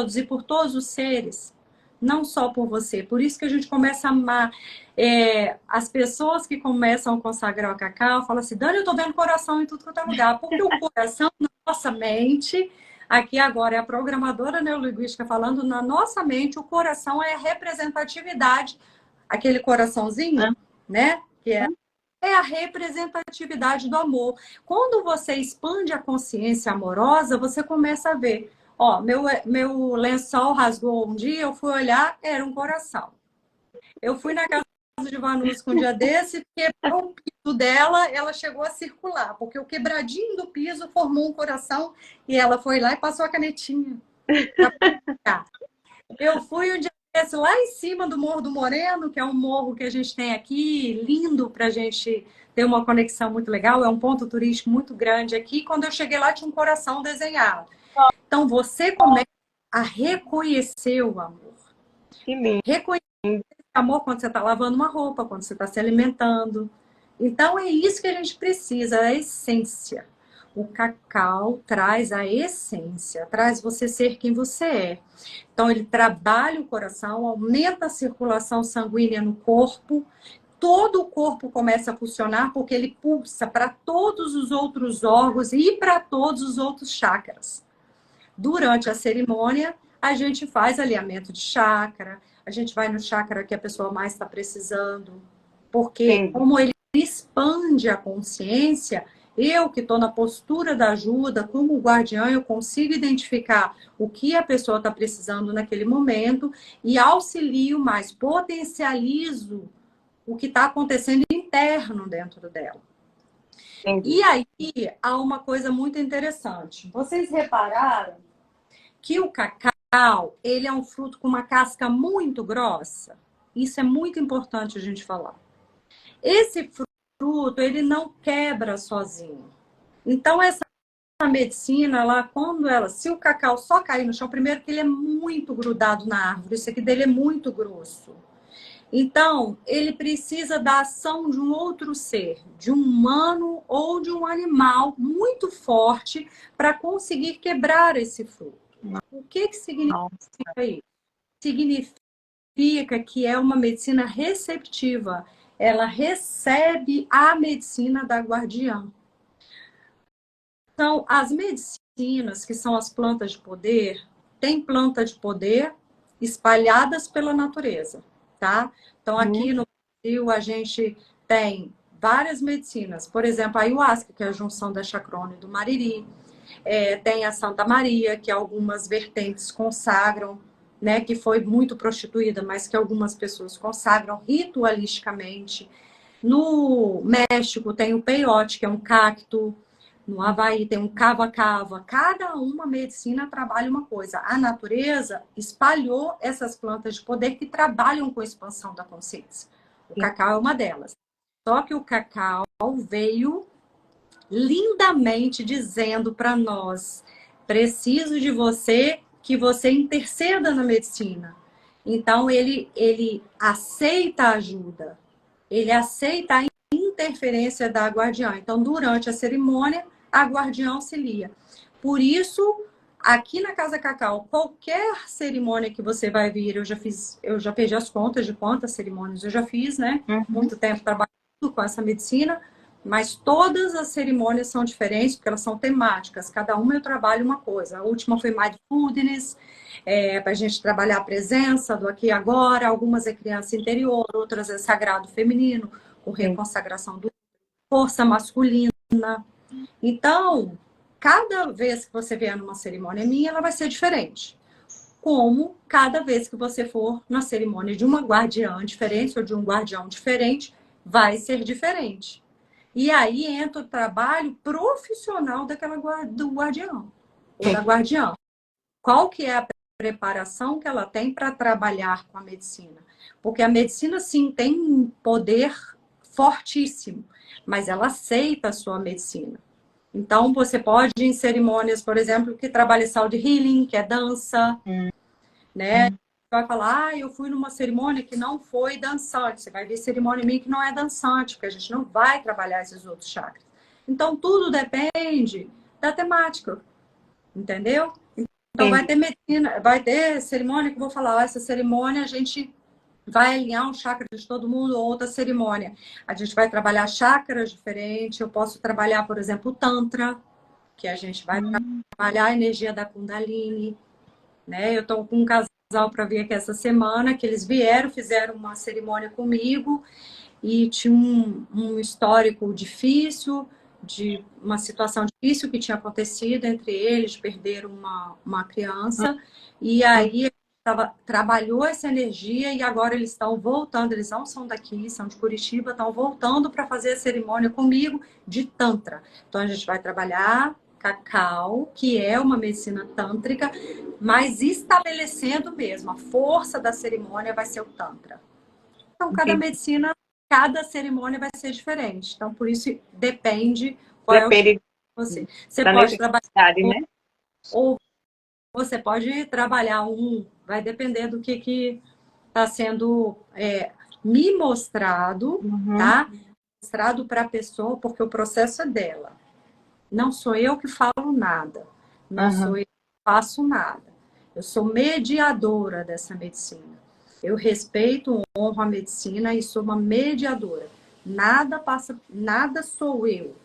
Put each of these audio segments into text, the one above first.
todos e por todos os seres, não só por você. Por isso que a gente começa a amar. As pessoas que começam a consagrar o cacau falam assim, Dani, eu tô vendo coração em tudo quanto é lugar. Porque o coração, na nossa mente, aqui agora é a programadora neurolinguística falando, na nossa mente, o coração é a representatividade, aquele coraçãozinho, né? Que é a representatividade do amor. Quando você expande a consciência amorosa, você começa a ver. Ó, meu lençol rasgou um dia, eu fui olhar, era um coração. Eu fui na casa de Vanusca um dia desse, quebrou o piso dela, ela chegou a circular, porque o quebradinho do piso formou um coração e ela foi lá e passou a canetinha. Eu fui um dia desse lá em cima do Morro do Moreno, que é um morro que a gente tem aqui, lindo para a gente ter uma conexão muito legal, é um ponto turístico muito grande aqui. Quando eu cheguei lá, tinha um coração desenhado. Então, você começa a reconhecer o amor. Que lindo. Reconhecer o amor quando você está lavando uma roupa, quando você está se alimentando. Então, é isso que a gente precisa, a essência. O cacau traz a essência, traz você ser quem você é. Então, ele trabalha o coração, aumenta a circulação sanguínea no corpo, todo o corpo começa a funcionar porque ele pulsa para todos os outros órgãos e para todos os outros chakras. Durante a cerimônia, a gente faz alinhamento de chakra, a gente vai no chakra que a pessoa mais está precisando, porque como ele expande a consciência, eu que estou na postura da ajuda, como guardiã, eu consigo identificar o que a pessoa está precisando naquele momento e auxilio mais, potencializo o que está acontecendo interno dentro dela. E aí, há uma coisa muito interessante. Vocês repararam que o cacau, ele é um fruto com uma casca muito grossa? Isso é muito importante a gente falar. Esse fruto, ele não quebra sozinho. Então, essa medicina, se o cacau só cair no chão, primeiro que ele é muito grudado na árvore, isso aqui dele é muito grosso. Então, ele precisa da ação de um outro ser, de um humano ou de um animal muito forte para conseguir quebrar esse fruto. O que significa isso? Significa que é uma medicina receptiva. Ela recebe a medicina da guardiã. Então, as medicinas, que são as plantas de poder, tem planta de poder espalhadas pela natureza, tá? Então, aqui no Brasil, a gente tem várias medicinas. Por exemplo, a ayahuasca, que é a junção da chacrona e do mariri. Tem a Santa Maria, que algumas vertentes consagram, né? Que foi muito prostituída, mas que algumas pessoas consagram ritualisticamente. No México tem o peyote, que é um cacto. No Havaí tem um cava-cava. Cada uma medicina trabalha uma coisa. A natureza espalhou essas plantas de poder que trabalham com a expansão da consciência. O cacau é uma delas. Só que o cacau veio lindamente dizendo para nós: preciso de você, que você interceda na medicina. Então, ele aceita a ajuda. Ele aceita a interferência da guardiã. Então, durante a cerimônia, a guardiã auxilia. Por isso, aqui na Casa Cacau, qualquer cerimônia que você vai vir, eu já perdi as contas de quantas cerimônias eu já fiz, né? Muito tempo trabalhando com essa medicina, mas todas as cerimônias são diferentes, porque elas são temáticas. Cada uma eu trabalho uma coisa. A última foi Mindfulness, para a gente trabalhar a presença do aqui e agora. Algumas é criança interior, outras é sagrado feminino, com reconsagração do força masculina. Então, cada vez que você vier numa cerimônia minha, ela vai ser diferente. Como cada vez que você for na cerimônia de uma guardiã diferente ou de um guardião diferente, vai ser diferente. E aí entra o trabalho profissional do guardião ou da guardiã. Qual que é a preparação que ela tem para trabalhar com a medicina? Porque a medicina, sim, tem um poder fortíssimo, mas ela aceita a sua medicina. Então, você pode ir em cerimônias, por exemplo, que trabalha saúde healing, que é dança, né? Vai falar, eu fui numa cerimônia que não foi dançante. Você vai ver cerimônia minha que não é dançante, porque a gente não vai trabalhar esses outros chakras. Então, tudo depende da temática, entendeu? Então vai ter medicina, vai ter cerimônia que eu vou falar, ó, essa cerimônia a gente vai alinhar um chakra de todo mundo, ou outra cerimônia. A gente vai trabalhar chakras diferentes, eu posso trabalhar, por exemplo, o Tantra, que a gente vai trabalhar a energia da Kundalini, né? Eu estou com um casal para vir aqui essa semana, que eles vieram, fizeram uma cerimônia comigo, e tinha um histórico difícil, de uma situação difícil que tinha acontecido entre eles, de perder uma criança, e aí trabalhou essa energia e agora eles estão voltando, eles não são daqui, são de Curitiba, estão voltando para fazer a cerimônia comigo de Tantra. Então a gente vai trabalhar cacau, que é uma medicina tântrica, mas estabelecendo mesmo, a força da cerimônia vai ser o Tantra. Então cada cerimônia vai ser diferente. Então por isso depende qual é o tipo de você. Você pode trabalhar né? ou você pode trabalhar vai depender do que está sendo me mostrado, tá? Mostrado para a pessoa, porque o processo é dela. Não sou eu que falo nada. Não sou eu que faço nada. Eu sou mediadora dessa medicina. Eu respeito, honro a medicina e sou uma mediadora. Nada sou eu.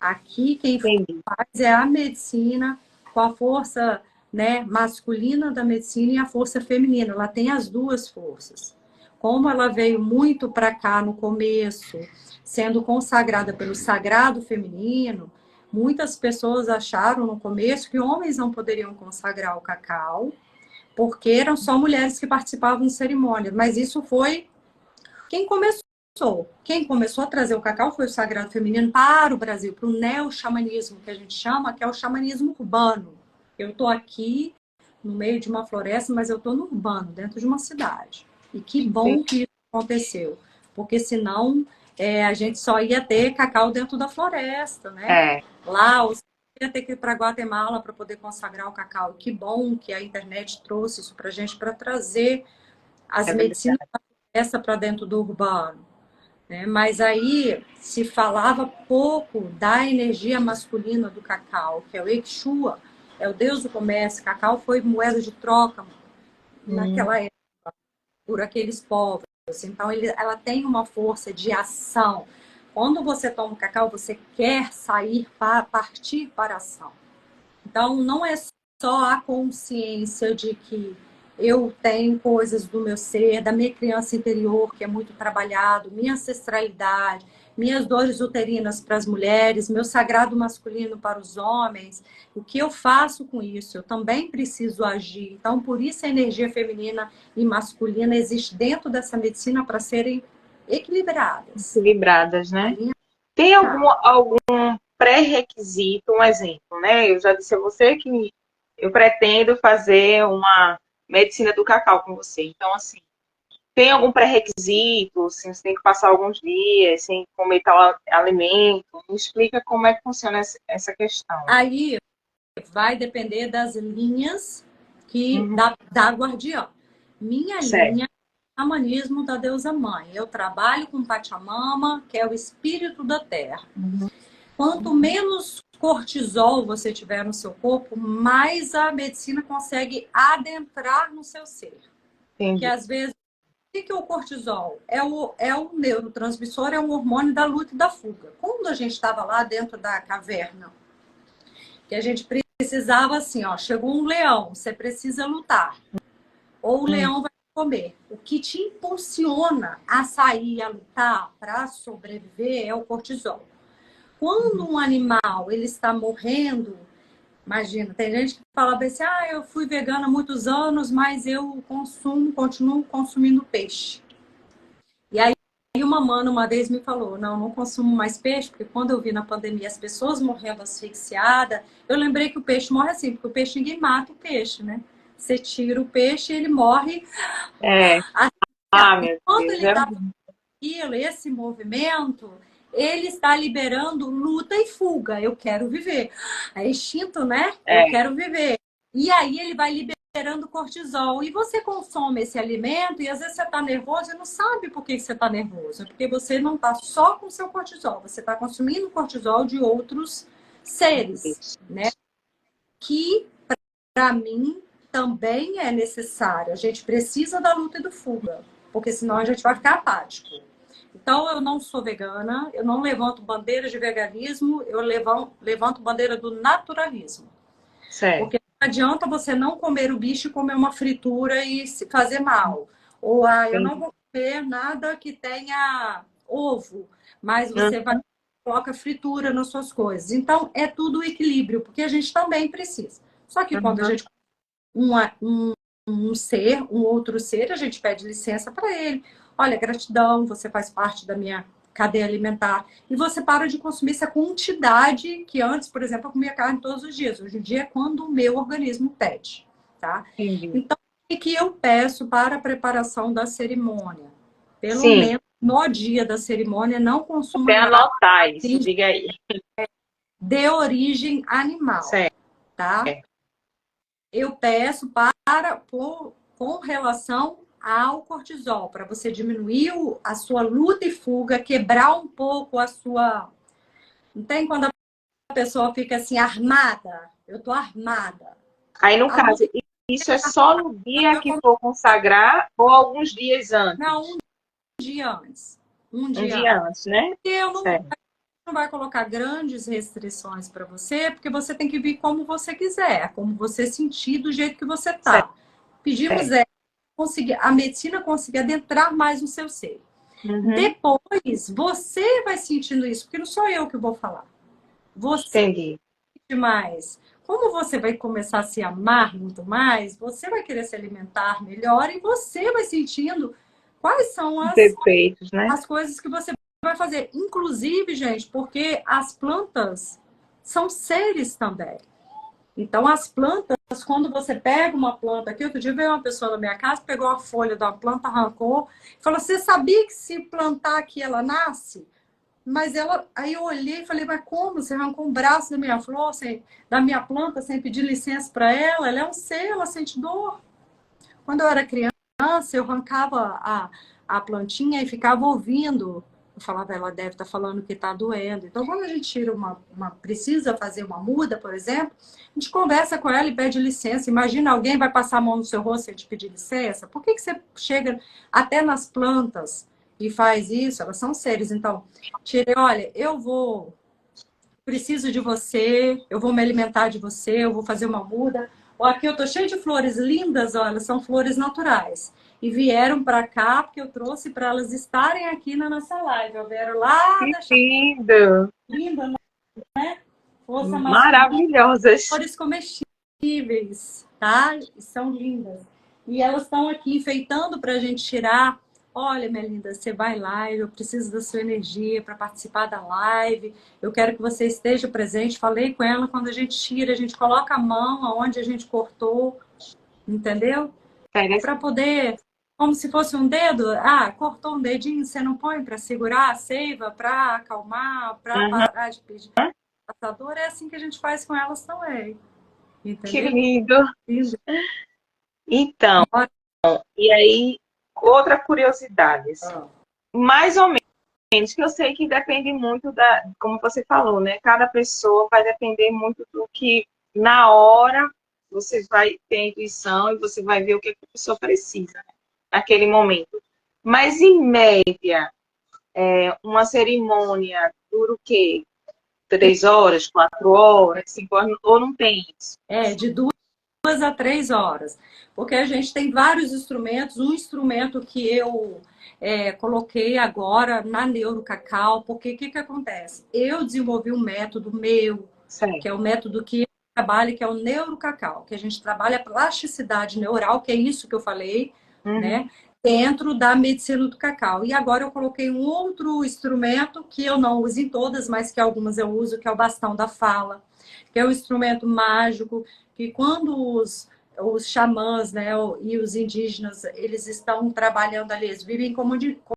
Aqui quem faz é a medicina com a força, né, masculina da medicina e a força feminina. Ela tem as duas forças. Como ela veio muito para cá no começo, sendo consagrada pelo sagrado feminino, muitas pessoas acharam no começo que homens não poderiam consagrar o cacau, porque eram só mulheres que participavam de cerimônias. Mas isso foi quem começou. Quem começou a trazer o cacau foi o sagrado feminino para o Brasil, para o neo-xamanismo, que a gente chama, que é o xamanismo urbano. Eu estou aqui no meio de uma floresta, mas eu estou no urbano, dentro de uma cidade. E que bom que isso aconteceu, porque senão a gente só ia ter cacau dentro da floresta, né? Lá, você ia ter que ir para Guatemala para poder consagrar o cacau. Que bom que a internet trouxe isso para a gente, para trazer as medicinas da floresta para dentro do urbano. Mas aí se falava pouco da energia masculina do cacau, que é o Exua, é o deus do comércio. Cacau foi moeda de troca naquela época por aqueles povos. Então ela tem uma força de ação. Quando você toma o cacau, você quer partir para a ação. Então não é só a consciência de que eu tenho coisas do meu ser, da minha criança interior, que é muito trabalhado, minha ancestralidade, minhas dores uterinas para as mulheres, meu sagrado masculino para os homens. O que eu faço com isso? Eu também preciso agir. Então, por isso a energia feminina e masculina existe dentro dessa medicina para serem equilibradas. Equilibradas, né? Tem algum pré-requisito, um exemplo, né? Eu já disse a você que eu pretendo fazer uma medicina do cacau com você. Então, assim, tem algum pré-requisito? Assim, você tem que passar alguns dias sem comer tal alimento? Me explica como é que funciona essa questão. Aí vai depender das linhas da guardiã. Minha linha é o xamanismo da deusa mãe. Eu trabalho com Pachamama, que é o espírito da terra. Quanto menos cortisol você tiver no seu corpo, mais a medicina consegue adentrar no seu ser. Porque às vezes, o que é o cortisol? É o neurotransmissor, é um hormônio da luta e da fuga. Quando a gente estava lá dentro da caverna, que a gente precisava assim, ó, chegou um leão, você precisa lutar. Ou o leão vai comer. O que te impulsiona a sair a lutar para sobreviver é o cortisol. Quando um animal ele está morrendo, imagina, tem gente que fala assim, eu fui vegana há muitos anos, mas eu continuo consumindo peixe. E aí uma mana uma vez me falou, não consumo mais peixe, porque quando eu vi na pandemia as pessoas morrendo asfixiadas, eu lembrei que o peixe morre assim, porque o peixe ninguém mata o peixe, né? Você tira o peixe, ele morre. Meu quando Deus, ele está esse movimento, ele está liberando luta e fuga. Eu quero viver. É instinto, né? Eu quero viver. E aí ele vai liberando cortisol. E você consome esse alimento e às vezes você está nervoso e não sabe por que você está nervoso. É porque você não está só com o seu cortisol. Você está consumindo cortisol de outros seres, né? Que para mim, também é necessário. A gente precisa da luta e do fuga, porque senão a gente vai ficar apático. Então, eu não sou vegana, eu não levanto bandeira de veganismo, eu levanto bandeira do naturalismo. Certo. Porque não adianta você não comer o bicho e comer uma fritura e se fazer mal. Ou, eu não vou comer nada que tenha ovo, mas você vai coloca fritura nas suas coisas. Então, é tudo equilíbrio, porque a gente também precisa. Só que quando a gente um outro ser, a gente pede licença para ele. Olha, gratidão, você faz parte da minha cadeia alimentar. E você para de consumir essa quantidade que antes, por exemplo, eu comia carne todos os dias. Hoje em dia é quando o meu organismo pede, tá? Entendi. Então, o que eu peço para a preparação da cerimônia? Pelo Sim. menos no dia da cerimônia, não consuma Vou nada anotar isso, diga aí. de origem animal, Certo. tá? Eu peço com relação ao cortisol, para você diminuir a sua luta e fuga, quebrar um pouco a sua... Não tem quando a pessoa fica assim, armada? Eu tô armada. Aí, no caso, isso é só no dia que for consagrar ou alguns dias antes? Não, um dia antes. Um dia antes, né? Porque eu não vai colocar grandes restrições para você, porque você tem que vir como você quiser, como você sentir, do jeito que você tá. Certo. Pedimos a medicina conseguir adentrar mais no seu ser. Depois, você vai sentindo isso, porque não sou eu que vou falar. Você Entendi. sente mais. Como você vai começar a se amar muito mais, você vai querer se alimentar melhor e você vai sentindo quais são Defeitos, né? as coisas que você vai fazer. Inclusive, gente, porque as plantas são seres também. Então, as plantas, quando você pega uma planta aqui, outro dia veio uma pessoa na minha casa, pegou a folha da planta, arrancou, falou: você sabia que se plantar aqui ela nasce? Mas aí eu olhei e falei: mas como? Você arrancou um braço da minha flor, da minha planta, sem pedir licença para ela? Ela é um ser, ela sente dor. Quando eu era criança, eu arrancava a plantinha e ficava ouvindo. Eu falava: ela deve estar falando que está doendo. Então, quando a gente tira precisa fazer uma muda, por exemplo, a gente conversa com ela e pede licença. Imagina, alguém vai passar a mão no seu rosto sem te pedir licença. Por que você chega até nas plantas e faz isso? Elas são seres. Então, tirei: olha, preciso de você, eu vou me alimentar de você, eu vou fazer uma muda. Aqui eu tô cheio de flores lindas, olha, são flores naturais. E vieram para cá porque eu trouxe para elas estarem aqui na nossa live. Vieram lá da lindo. Linda, né? Força maravilhosas. Flores comestíveis, tá? E são lindas. E elas estão aqui enfeitando para a gente tirar. Olha, minha linda, você vai live, eu preciso da sua energia para participar da live. Eu quero que você esteja presente. Falei com ela, quando a gente tira, a gente coloca a mão aonde a gente cortou, entendeu? Para poder, como se fosse um dedo, cortou um dedinho, você não põe para segurar a seiva, para acalmar, para parar de pedir passador. É assim que a gente faz com elas também. Entendeu? Que lindo! Então, e aí, outra curiosidade, mais ou menos, que eu sei que depende muito como você falou, né? Cada pessoa vai depender muito do que, na hora, você vai ter intuição e você vai ver o que a pessoa precisa, né? Naquele momento. Mas, em média, uma cerimônia dura o quê? 3 horas, 4 horas, 5 horas, ou não tem isso? De 2 a 3 horas. Porque a gente tem vários instrumentos. Um instrumento que eu coloquei agora na Neurocacau, porque o que acontece? Eu desenvolvi um método meu, que é o método que eu trabalho, que é o Neurocacau, que a gente trabalha a plasticidade neural, que é isso que eu falei, né? Dentro da medicina do cacau. E agora eu coloquei um outro instrumento que eu não uso em todas, mas que algumas eu uso, que é o bastão da fala, que é um instrumento mágico, que quando os xamãs, né, e os indígenas, eles estão trabalhando ali, eles vivem como